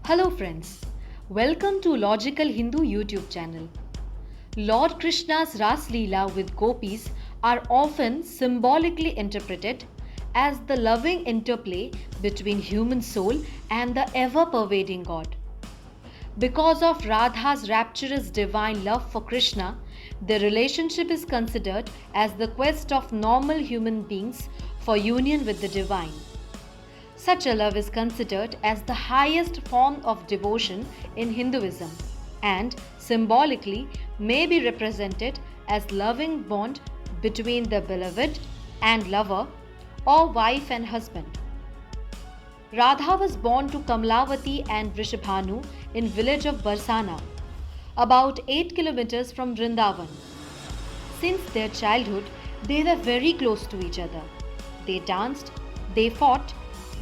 Hello friends, welcome to Logical Hindu YouTube channel. Lord Krishna's Ras Leela with gopis are often symbolically interpreted as the loving interplay between human soul and the ever-pervading God. Because of Radha's rapturous divine love for Krishna, the relationship is considered as the quest of normal human beings for union with the divine. Such a love is considered as the highest form of devotion in Hinduism and symbolically may be represented as loving bond between the beloved and lover or wife and husband. Radha was born to Kamlavati and Vrishabhanu in village of Barsana, about 8 kilometers from Vrindavan. Since their childhood, they were very close to each other. They danced, they fought,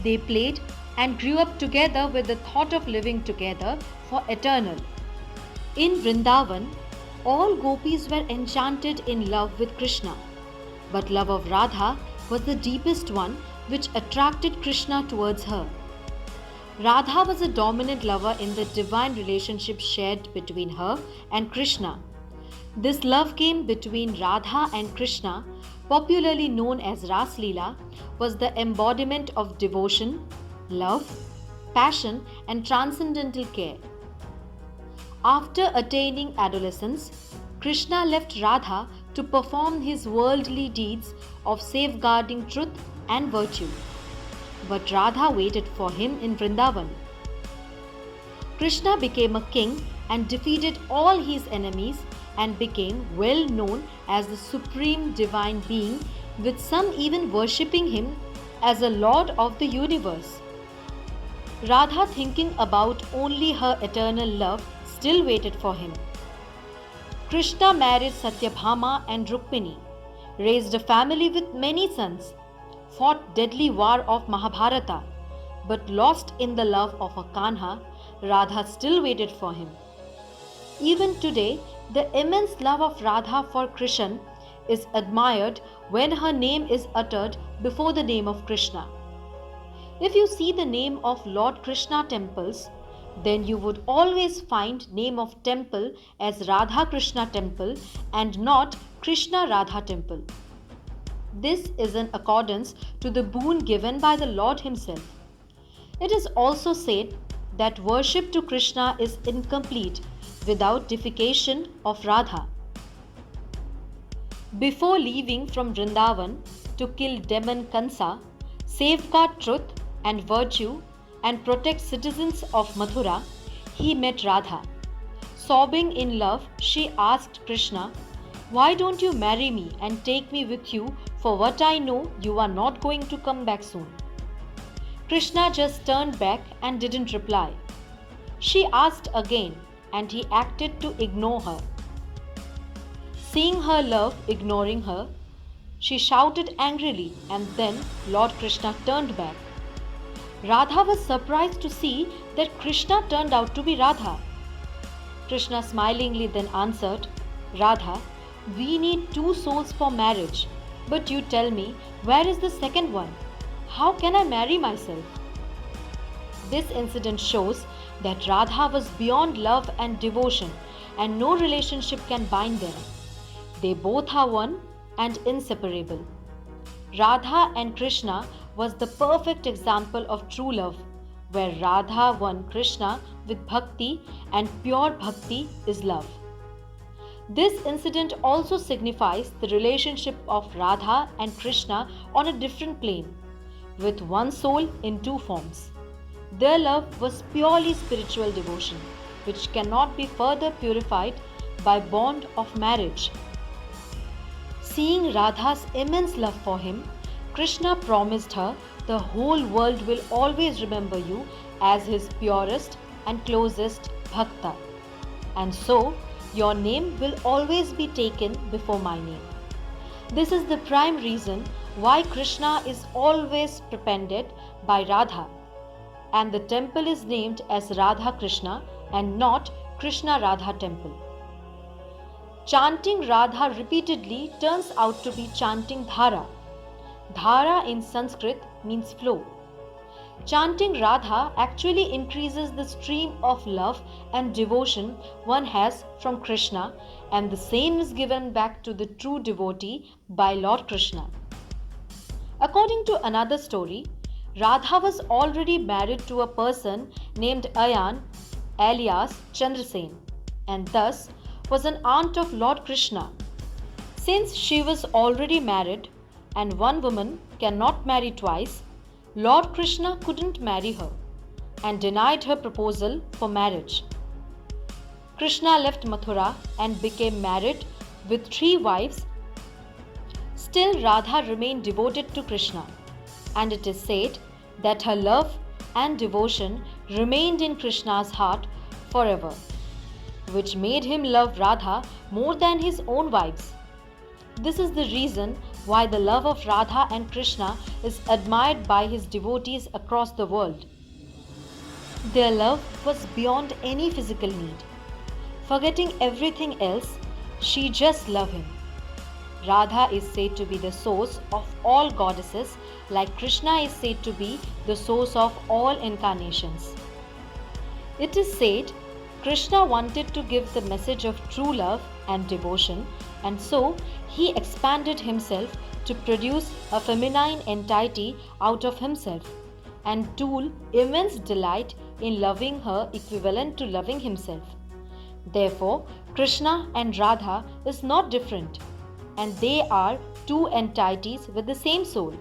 they played and grew up together with the thought of living together for eternal. In Vrindavan, all gopis were enchanted in love with Krishna, but love of Radha was the deepest one which attracted Krishna towards her. Radha was a dominant lover in the divine relationship shared between her and Krishna. This love game between Radha and Krishna, popularly known as Ras Leela, was the embodiment of devotion, love, passion, and transcendental care. After attaining adolescence, Krishna left Radha to perform his worldly deeds of safeguarding truth and virtue. But Radha waited for him in Vrindavan. Krishna became a king and defeated all his enemies and became well known as the supreme divine being, with some even worshipping him as a lord of the universe. Radha, thinking about only her eternal love, still waited for him. Krishna married Satyabhama and Rukmini, raised a family with many sons, fought deadly war of Mahabharata, but lost in the love of a Kanha, Radha still waited for him. Even today, the immense love of Radha for Krishna is admired when her name is uttered before the name of Krishna. If you see the name of Lord Krishna temples, then you would always find name of temple as Radha Krishna temple and not Krishna Radha temple. This is in accordance to the boon given by the Lord himself. It is also said that worship to Krishna is incomplete without deification of Radha. Before leaving from Vrindavan to kill demon Kansa, safeguard truth and virtue and protect citizens of Mathura, he met Radha. Sobbing in love, she asked Krishna, "Why don't you marry me and take me with you, for what I know you are not going to come back soon?" Krishna just turned back and didn't reply. She asked again, and he acted to ignore her. Seeing her love ignoring her, she shouted angrily, and then Lord Krishna turned back. Radha was surprised to see that Krishna turned out to be Radha. Krishna smilingly then answered, "Radha, we need 2 souls for marriage, but you tell me, where is the second one? How can I marry myself?" This incident shows that Radha was beyond love and devotion, and no relationship can bind them. They both are one and inseparable. Radha and Krishna was the perfect example of true love, where Radha won Krishna with bhakti, and pure bhakti is love. This incident also signifies the relationship of Radha and Krishna on a different plane, with one soul in 2 forms. Their love was purely spiritual devotion, which cannot be further purified by bond of marriage. Seeing Radha's immense love for him, Krishna promised her, "The whole world will always remember you as his purest and closest bhakta. And so, your name will always be taken before my name." This is the prime reason why Krishna is always propended by Radha, and the temple is named as Radha Krishna and not Krishna Radha temple. Chanting Radha repeatedly turns out to be chanting Dhara. Dhara in Sanskrit means flow. Chanting Radha actually increases the stream of love and devotion one has from Krishna, and the same is given back to the true devotee by Lord Krishna. According to another story, Radha was already married to a person named Ayan alias Chandrasen, and thus was an aunt of Lord Krishna. Since she was already married and one woman cannot marry twice, Lord Krishna couldn't marry her and denied her proposal for marriage. Krishna left Mathura and became married with 3 wives. Still, Radha remained devoted to Krishna, and it is said that her love and devotion remained in Krishna's heart forever, which made him love Radha more than his own wives. This is the reason why the love of Radha and Krishna is admired by his devotees across the world. Their love was beyond any physical need. Forgetting everything else, she just loved him. Radha is said to be the source of all goddesses, like Krishna is said to be the source of all incarnations. It is said Krishna wanted to give the message of true love and devotion, and so he expanded himself to produce a feminine entity out of himself and tool immense delight in loving her equivalent to loving himself. Therefore, Krishna and Radha is not different, and they are two entities with the same soul.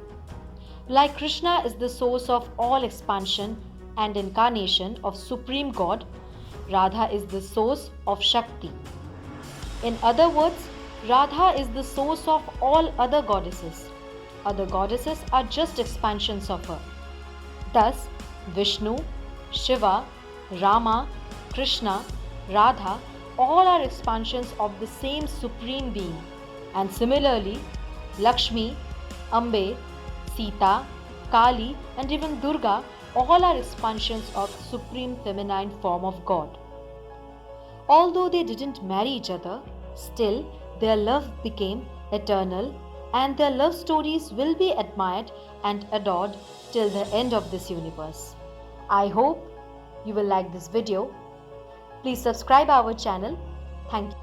Like Krishna is the source of all expansion and incarnation of Supreme God, Radha is the source of Shakti. In other words, Radha is the source of all other goddesses. Other goddesses are just expansions of her. Thus, Vishnu, Shiva, Rama, Krishna, Radha, all are expansions of the same Supreme Being. And similarly, Lakshmi, Ambe, Sita, Kali, and even Durga, all are expansions of Supreme Feminine form of God. Although they didn't marry each other, still their love became eternal, and their love stories will be admired and adored till the end of this universe. I hope you will like this video. Please subscribe our channel. Thank you.